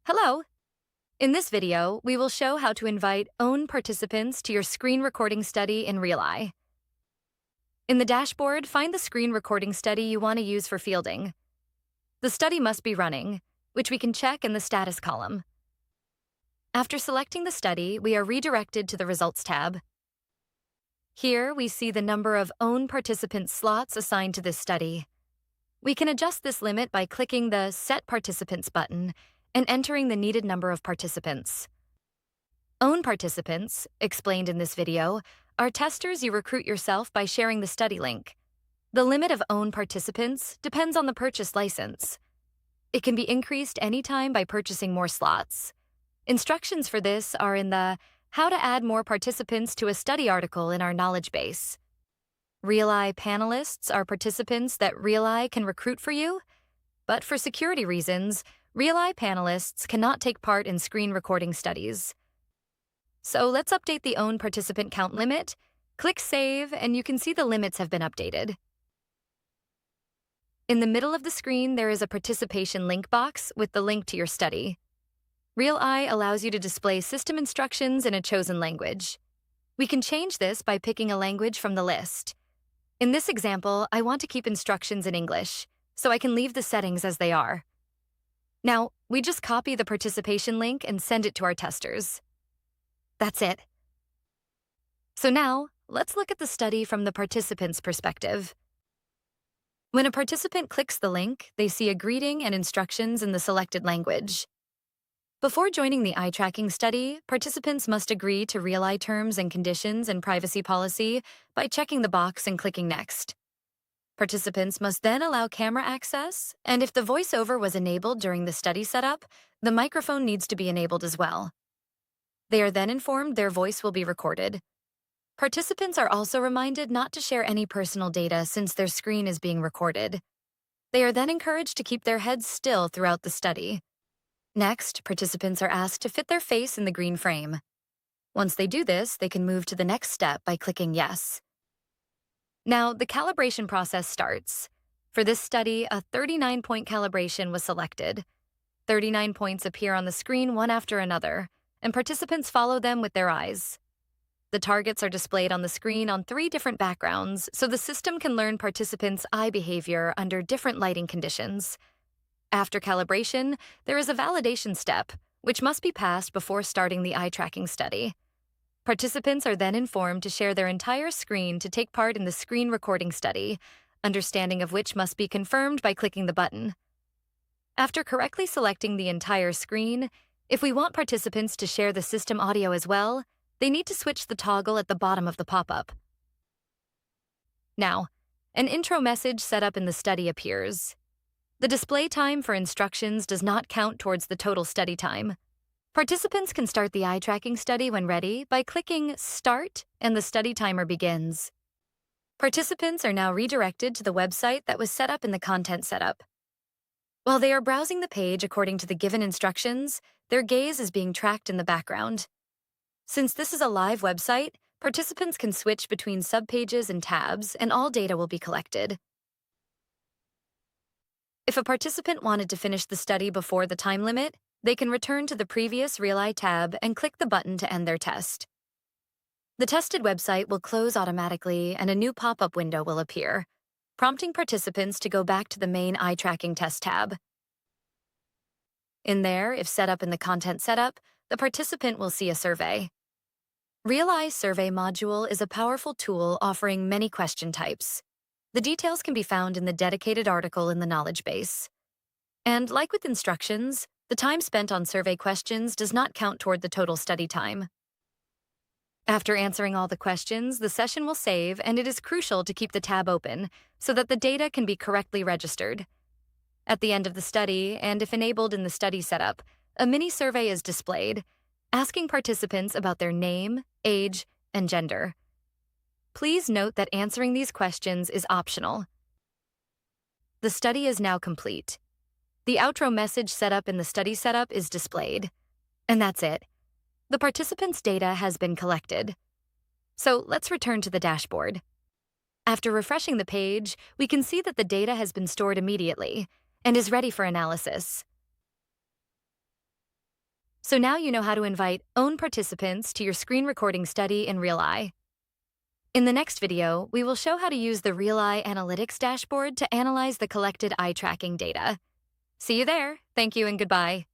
Hello! In this video, we will show how to invite own participants to your screen recording study in RealEye. In the dashboard, find the screen recording study you want to use for fielding. The study must be running, which we can check in the status column. After selecting the study, we are redirected to the Results tab. Here, we see the number of own participant slots assigned to this study. We can adjust this limit by clicking the Set Participants button and entering the needed number of participants. Own participants, explained in this video, are testers you recruit yourself by sharing the study link. The limit of own participants depends on the purchase license. It can be increased anytime by purchasing more slots. Instructions for this are in the How to Add More Participants to a Study article in our knowledge base. RealEye panelists are participants that RealEye can recruit for you, but for security reasons, RealEye panelists cannot take part in screen recording studies. So let's update the own participant count limit. Click Save, and you can see the limits have been updated. In the middle of the screen, there is a participation link box with the link to your study. RealEye allows you to display system instructions in a chosen language. We can change this by picking a language from the list. In this example, I want to keep instructions in English, so I can leave the settings as they are. Now, we just copy the participation link and send it to our testers. That's it. So now, let's look at the study from the participant's perspective. When a participant clicks the link, they see a greeting and instructions in the selected language. Before joining the eye tracking study, participants must agree to RealEye terms and conditions and privacy policy by checking the box and clicking Next. Participants must then allow camera access, and if the voiceover was enabled during the study setup, the microphone needs to be enabled as well. They are then informed their voice will be recorded. Participants are also reminded not to share any personal data since their screen is being recorded. They are then encouraged to keep their heads still throughout the study. Next, participants are asked to fit their face in the green frame. Once they do this, they can move to the next step by clicking Yes. Now, the calibration process starts. For this study, a 39-point calibration was selected. 39 points appear on the screen one after another, and participants follow them with their eyes. The targets are displayed on the screen on 3 different backgrounds, so the system can learn participants' eye behavior under different lighting conditions. After calibration, there is a validation step, which must be passed before starting the eye tracking study. Participants are then informed to share their entire screen to take part in the screen recording study, understanding of which must be confirmed by clicking the button. After correctly selecting the entire screen, if we want participants to share the system audio as well, they need to switch the toggle at the bottom of the pop-up. Now, an intro message set up in the study appears. The display time for instructions does not count towards the total study time. Participants can start the eye tracking study when ready by clicking Start, and the study timer begins. Participants are now redirected to the website that was set up in the content setup. While they are browsing the page according to the given instructions, their gaze is being tracked in the background. Since this is a live website, participants can switch between subpages and tabs, and all data will be collected. If a participant wanted to finish the study before the time limit, they can return to the previous RealEye tab and click the button to end their test. The tested website will close automatically and a new pop-up window will appear, prompting participants to go back to the main eye tracking test tab. In there, if set up in the content setup, the participant will see a survey. RealEye Survey module is a powerful tool offering many question types. The details can be found in the dedicated article in the knowledge base. And like with instructions, the time spent on survey questions does not count toward the total study time. After answering all the questions, the session will save, and it is crucial to keep the tab open so that the data can be correctly registered. At the end of the study, and if enabled in the study setup, a mini survey is displayed, asking participants about their name, age, and gender. Please note that answering these questions is optional. The study is now complete. The outro message set up in the study setup is displayed. And that's it. The participants' data has been collected. So let's return to the dashboard. After refreshing the page, we can see that the data has been stored immediately and is ready for analysis. So now you know how to invite own participants to your screen recording study in RealEye. In the next video, we will show how to use the RealEye Analytics dashboard to analyze the collected eye tracking data. See you there. Thank you and goodbye.